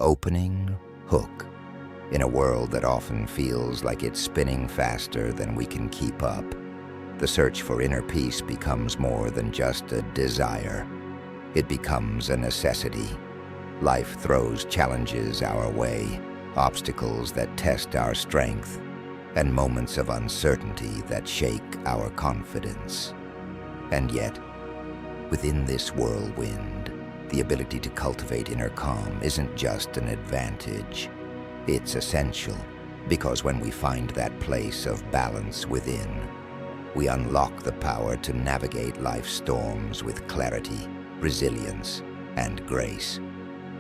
opening hook. In a world that often feels like it's spinning faster than we can keep up, the search for inner peace becomes more than just a desire. It becomes a necessity. Life throws challenges our way, obstacles that test our strength, and moments of uncertainty that shake our confidence. And yet, within this whirlwind, the ability to cultivate inner calm isn't just an advantage. It's essential, because when we find that place of balance within, we unlock the power to navigate life's storms with clarity, resilience, and grace.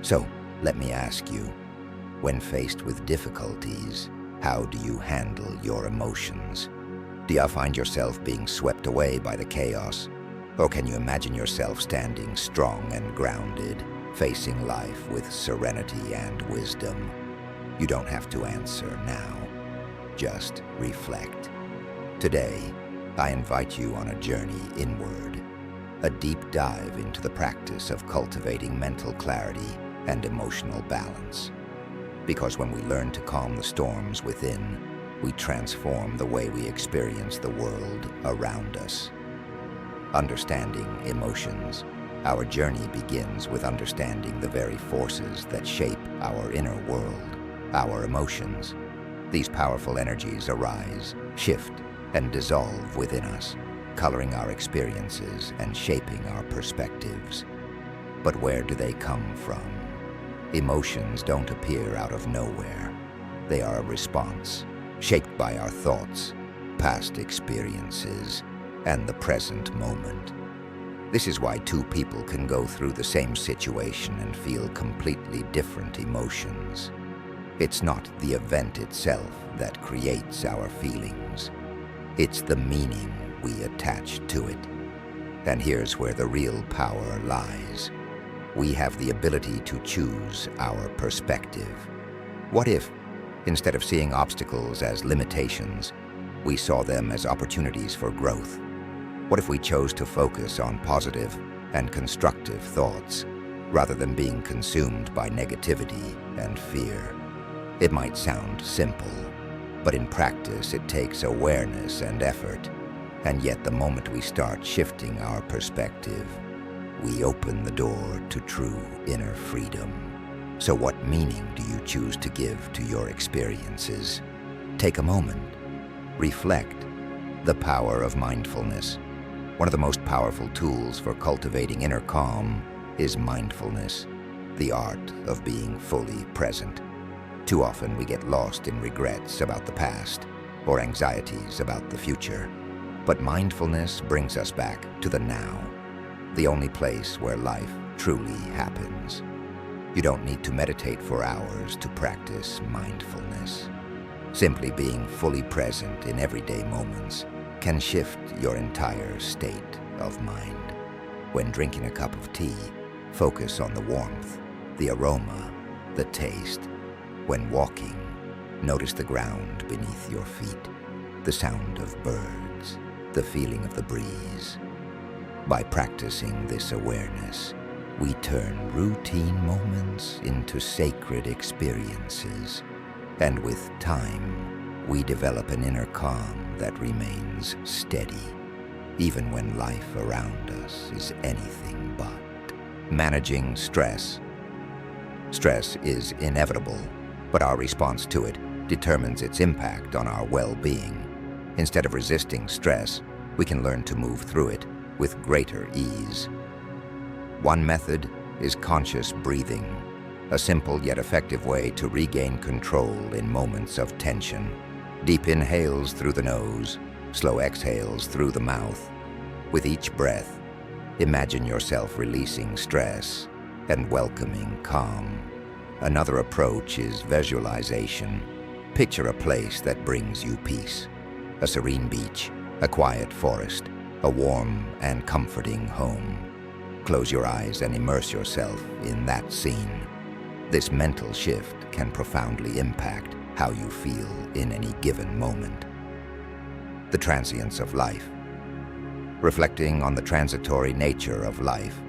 So, let me ask you, when faced with difficulties, how do you handle your emotions? Do you find yourself being swept away by the chaos? Or can you imagine yourself standing strong and grounded, facing life with serenity and wisdom? You don't have to answer now. Just reflect. Today, I invite you on a journey inward, a deep dive into the practice of cultivating mental clarity and emotional balance. Because when we learn to calm the storms within, we transform the way we experience the world around us. Understanding emotions. Our journey begins with understanding the very forces that shape our inner world, our emotions. These powerful energies arise, shift, and dissolve within us, coloring our experiences and shaping our perspectives. But where do they come from? Emotions don't appear out of nowhere. They are a response, shaped by our thoughts, past experiences, and the present moment. This is why two people can go through the same situation and feel completely different emotions. It's not the event itself that creates our feelings. It's the meaning we attach to it. And here's where the real power lies. We have the ability to choose our perspective. What if, instead of seeing obstacles as limitations, we saw them as opportunities for growth? What if we chose to focus on positive and constructive thoughts, rather than being consumed by negativity and fear? It might sound simple, but in practice it takes awareness and effort. And yet the moment we start shifting our perspective, we open the door to true inner freedom. So what meaning do you choose to give to your experiences? Take a moment. Reflect. The power of mindfulness. One of the most powerful tools for cultivating inner calm is mindfulness, the art of being fully present. Too often we get lost in regrets about the past or anxieties about the future. But mindfulness brings us back to the now, the only place where life truly happens. You don't need to meditate for hours to practice mindfulness. Simply being fully present in everyday moments can shift your entire state of mind. When drinking a cup of tea, focus on the warmth, the aroma, the taste. When walking, notice the ground beneath your feet, the sound of birds, the feeling of the breeze. By practicing this awareness, we turn routine moments into sacred experiences, and with time, we develop an inner calm that remains steady, even when life around us is anything but. Managing stress. Stress is inevitable, but our response to it determines its impact on our well-being. Instead of resisting stress, we can learn to move through it with greater ease. One method is conscious breathing, a simple yet effective way to regain control in moments of tension. Deep inhales through the nose, slow exhales through the mouth. With each breath, imagine yourself releasing stress and welcoming calm. Another approach is visualization. Picture a place that brings you peace. A serene beach, a quiet forest, a warm and comforting home. Close your eyes and immerse yourself in that scene. This mental shift can profoundly impact how you feel in any given moment. The transience of life. Reflecting on the transitory nature of life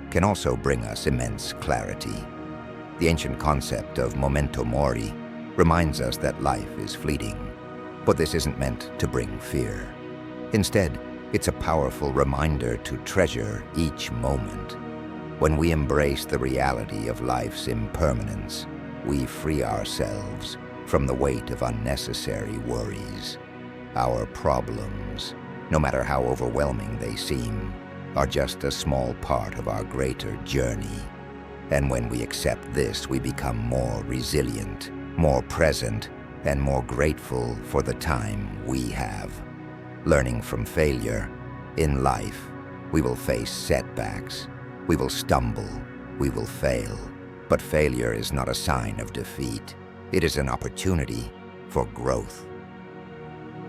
can also bring us immense clarity. The ancient concept of memento mori reminds us that life is fleeting, but this isn't meant to bring fear. Instead, it's a powerful reminder to treasure each moment. When we embrace the reality of life's impermanence, we free ourselves from the weight of unnecessary worries. Our problems, no matter how overwhelming they seem, are just a small part of our greater journey. And when we accept this, we become more resilient, more present, and more grateful for the time we have. Learning from failure, in life, we will face setbacks, we will stumble, we will fail. But failure is not a sign of defeat. It is an opportunity for growth.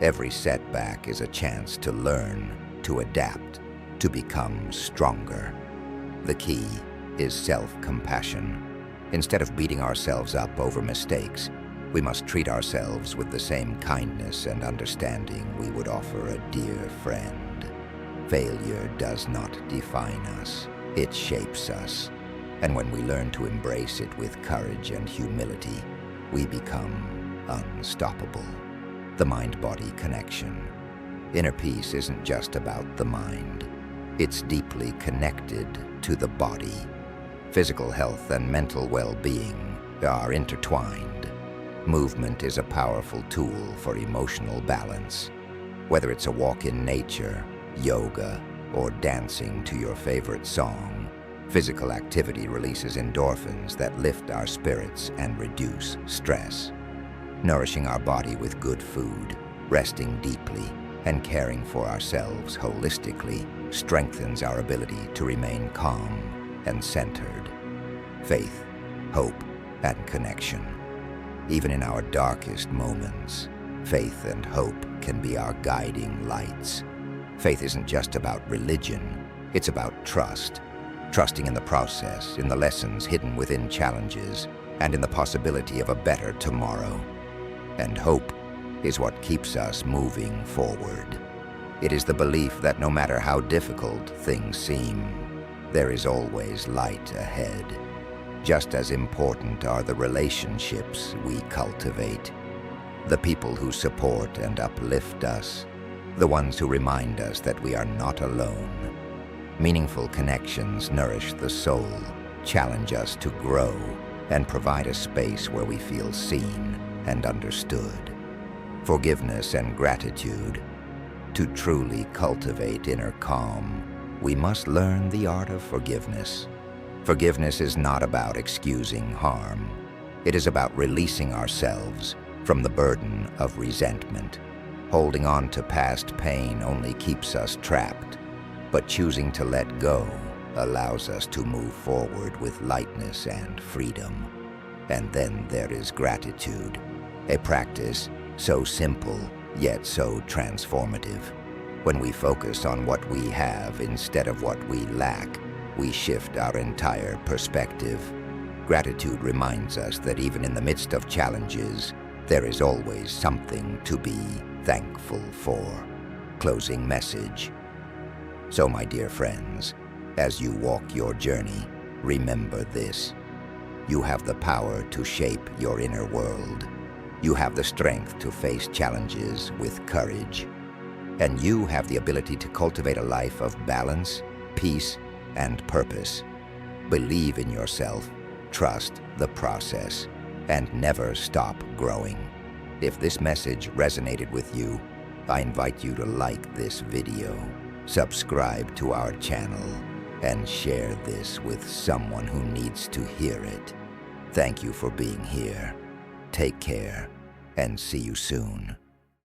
Every setback is a chance to learn, to adapt, to become stronger. The key is self-compassion. Instead of beating ourselves up over mistakes, we must treat ourselves with the same kindness and understanding we would offer a dear friend. Failure does not define us, it shapes us. And when we learn to embrace it with courage and humility, we become unstoppable. The mind-body connection. Inner peace isn't just about the mind. It's deeply connected to the body. Physical health and mental well-being are intertwined. Movement is a powerful tool for emotional balance. Whether it's a walk in nature, yoga, or dancing to your favorite song, physical activity releases endorphins that lift our spirits and reduce stress. Nourishing our body with good food, resting deeply, and caring for ourselves holistically strengthens our ability to remain calm and centered. Faith, hope, and connection. Even in our darkest moments, faith and hope can be our guiding lights. Faith isn't just about religion, it's about trust. Trusting in the process, in the lessons hidden within challenges, and in the possibility of a better tomorrow. And hope is what keeps us moving forward. It is the belief that no matter how difficult things seem, there is always light ahead. Just as important are the relationships we cultivate, the people who support and uplift us, the ones who remind us that we are not alone. Meaningful connections nourish the soul, challenge us to grow, and provide a space where we feel seen and understood. Forgiveness and gratitude. To truly cultivate inner calm, we must learn the art of forgiveness. Forgiveness is not about excusing harm. It is about releasing ourselves from the burden of resentment. Holding on to past pain only keeps us trapped, but choosing to let go allows us to move forward with lightness and freedom. And then there is gratitude, a practice so simple yet so transformative. When we focus on what we have instead of what we lack, we shift our entire perspective. Gratitude reminds us that even in the midst of challenges, there is always something to be thankful for. Closing message. So, my dear friends, as you walk your journey, remember this. You have the power to shape your inner world. You have the strength to face challenges with courage. And you have the ability to cultivate a life of balance, peace, and purpose. Believe in yourself, trust the process, and never stop growing. If this message resonated with you, I invite you to like this video, subscribe to our channel, and share this with someone who needs to hear it. Thank you for being here. Take care, and see you soon.